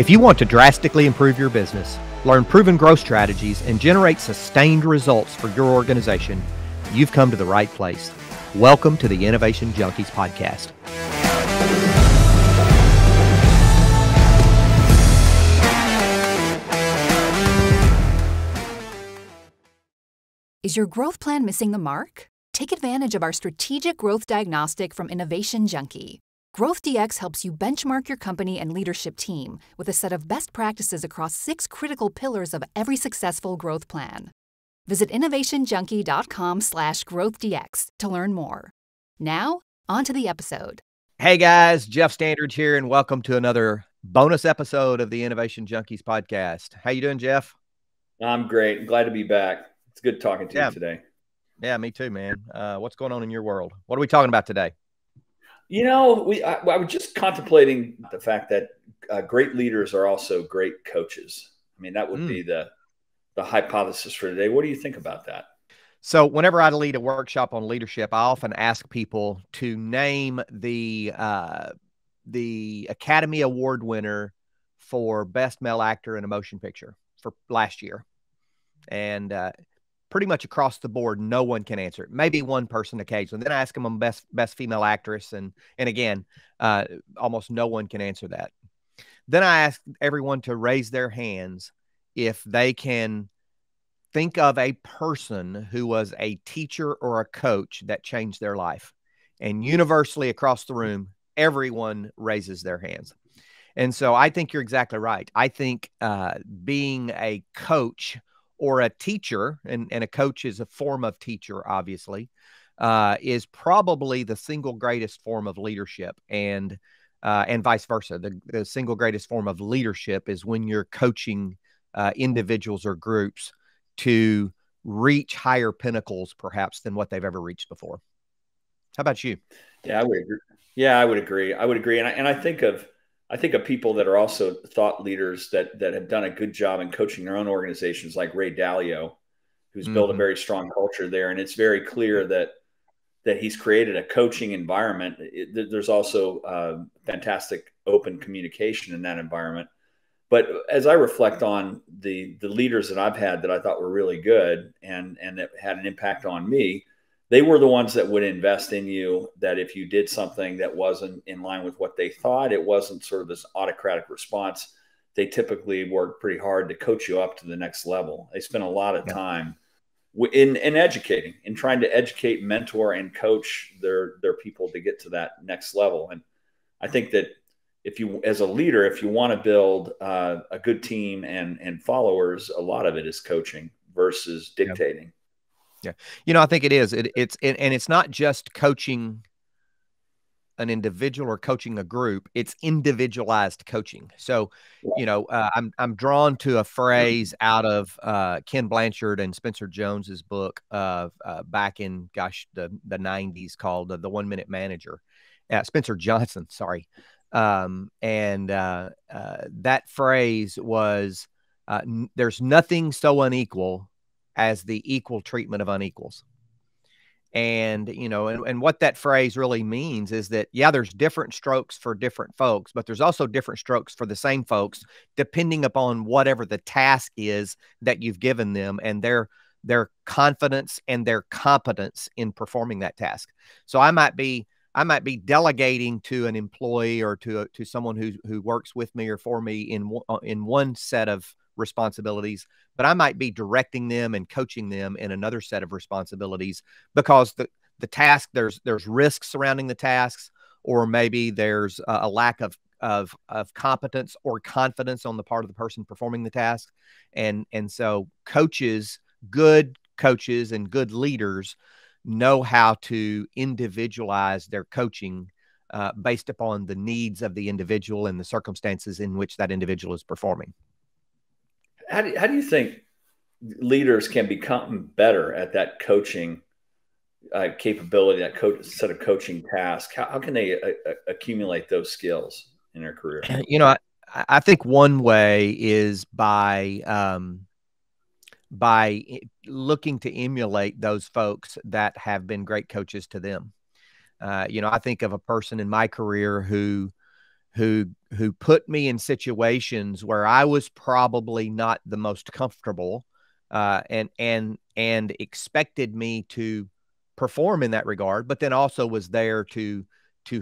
If you want to drastically improve your business, learn proven growth strategies, and generate sustained results for your organization, you've come to the right place. Welcome to the Innovation Junkies podcast. Is your growth plan missing the mark? Take advantage of our strategic growth diagnostic from Innovation Junkie. GrowthDX helps you benchmark your company and leadership team with a set of best practices across 6 critical pillars of every successful growth plan. Visit innovationjunkie.com/growthdx to learn more. Now, on to the episode. Hey guys, Jeff Standridge here, and welcome to another bonus episode of the Innovation Junkies podcast. How you doing, Jeff? I'm great. Glad to be back. It's good talking to you today. Yeah, me too, man. What's going on in your world? What are we talking about today? You know, I was just contemplating the fact that great leaders are also great coaches. I mean, that would be the hypothesis for today. What do you think about that? So whenever I lead a workshop on leadership, I often ask people to name the Academy Award winner for Best Male Actor in a Motion Picture for last year. And pretty much across the board, no one can answer it. Maybe one person occasionally. Then I ask them on best female actress, and again, almost no one can answer that. Then I ask everyone to raise their hands if they can think of a person who was a teacher or a coach that changed their life. And universally across the room, everyone raises their hands. And so I think you're exactly right. I think being a coach or a teacher, and a coach is a form of teacher, obviously, is probably the single greatest form of leadership, and vice versa. The single greatest form of leadership is when you're coaching individuals or groups to reach higher pinnacles, perhaps, than what they've ever reached before. How about you? Yeah, I would agree. I would agree. And I think of people that are also thought leaders that have done a good job in coaching their own organizations, like Ray Dalio, who's built a very strong culture there. And it's very clear that he's created a coaching environment. There's also fantastic open communication in that environment. But as I reflect on the leaders that I've had that I thought were really good and that had an impact on me, they were the ones that would invest in you, that if you did something that wasn't in line with what they thought, it wasn't sort of this autocratic response. They typically worked pretty hard to coach you up to the next level. They spent a lot of time in educating, in trying to educate, mentor, and coach their people to get to that next level. And I think that if you, as a leader, if you want to build a good team and followers, a lot of it is coaching versus dictating. Yeah. You know, I think it is. It's not just coaching an individual or coaching a group. It's individualized coaching. So, you know, I'm drawn to a phrase out of Ken Blanchard and Spencer Jones's book back in, the 90s, called The 1 Minute Manager. Spencer Johnson, sorry. That phrase was, there's nothing so unequal as the equal treatment of unequals. And, you know, and what that phrase really means is that, yeah, there's different strokes for different folks, but there's also different strokes for the same folks, depending upon whatever the task is that you've given them and their confidence and their competence in performing that task. So I might be delegating to an employee or to someone who works with me or for me in one set of responsibilities, but I might be directing them and coaching them in another set of responsibilities, because the task, there's risks surrounding the tasks, or maybe there's a lack of competence or confidence on the part of the person performing the task. And so good coaches and good leaders know how to individualize their coaching based upon the needs of the individual and the circumstances in which that individual is performing. How do you think leaders can become better at that coaching capability, that set of coaching tasks? How can they accumulate those skills in their career? You know, I think one way is by looking to emulate those folks that have been great coaches to them. You know, I think of a person in my career who who put me in situations where I was probably not the most comfortable, and expected me to perform in that regard, but then also was there to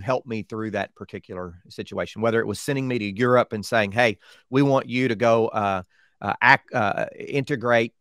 help me through that particular situation. Whether it was sending me to Europe and saying, "Hey, we want you to go integrate,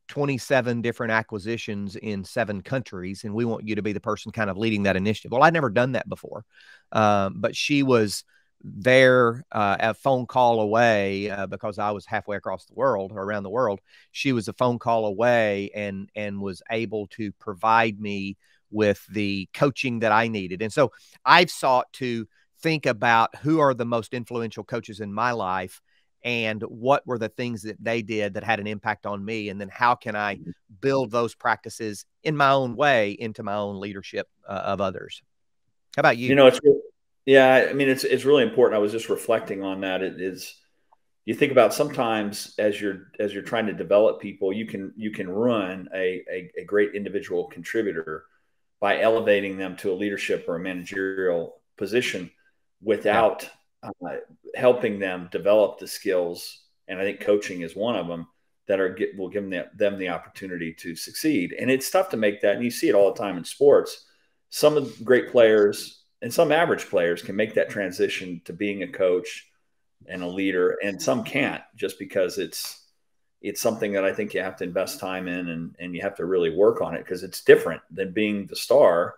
27 different acquisitions in 7 countries, and we want you to be the person kind of leading that initiative." Well, I'd never done that before, but she was there, a phone call away, because I was halfway across the world or around the world. She was a phone call away and was able to provide me with the coaching that I needed. And so I've sought to think about who are the most influential coaches in my life and what were the things that they did that had an impact on me. And then how can I build those practices in my own way into my own leadership of others? How about you? Yeah, I mean, it's really important. I was just reflecting on that. It is, you think about sometimes as you're trying to develop people, you can ruin a great individual contributor by elevating them to a leadership or a managerial position without helping them develop the skills. And I think coaching is one of them that will give them the opportunity to succeed. And it's tough to make that. And you see it all the time in sports. Some of the great players and some average players can make that transition to being a coach and a leader, and some can't, just because it's something that I think you have to invest time in, and you have to really work on it, because it's different than being the star.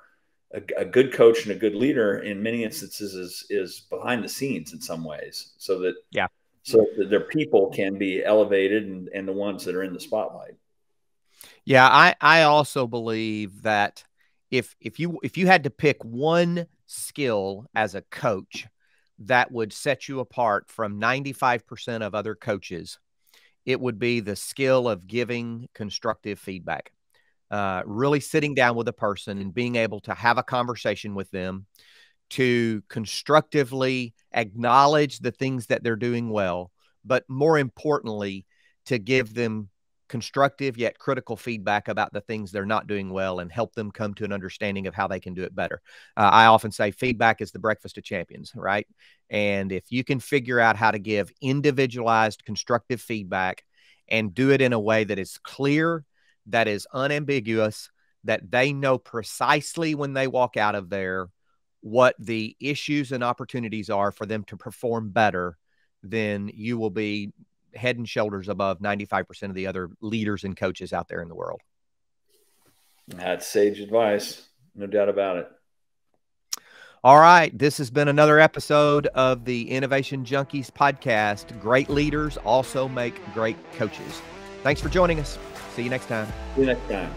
A good coach and a good leader in many instances is behind the scenes in some ways, so that their people can be elevated and the ones that are in the spotlight. Yeah, I also believe that if you had to pick one skill as a coach that would set you apart from 95% of other coaches, it would be the skill of giving constructive feedback. Really sitting down with a person and being able to have a conversation with them, to constructively acknowledge the things that they're doing well, but more importantly, to give them constructive yet critical feedback about the things they're not doing well and help them come to an understanding of how they can do it better. I often say feedback is the breakfast of champions, right? And if you can figure out how to give individualized constructive feedback and do it in a way that is clear, that is unambiguous, that they know precisely when they walk out of there what the issues and opportunities are for them to perform better, then you will be head and shoulders above 95% of the other leaders and coaches out there in the world. That's sage advice. No doubt about it. All right. This has been another episode of the Innovation Junkies podcast. Great leaders also make great coaches. Thanks for joining us. See you next time. See you next time.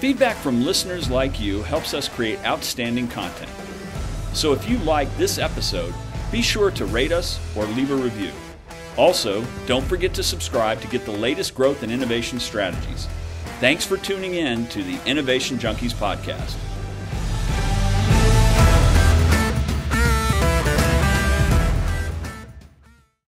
Feedback from listeners like you helps us create outstanding content. So if you like this episode, be sure to rate us or leave a review. Also, don't forget to subscribe to get the latest growth and innovation strategies. Thanks for tuning in to the Innovation Junkies podcast.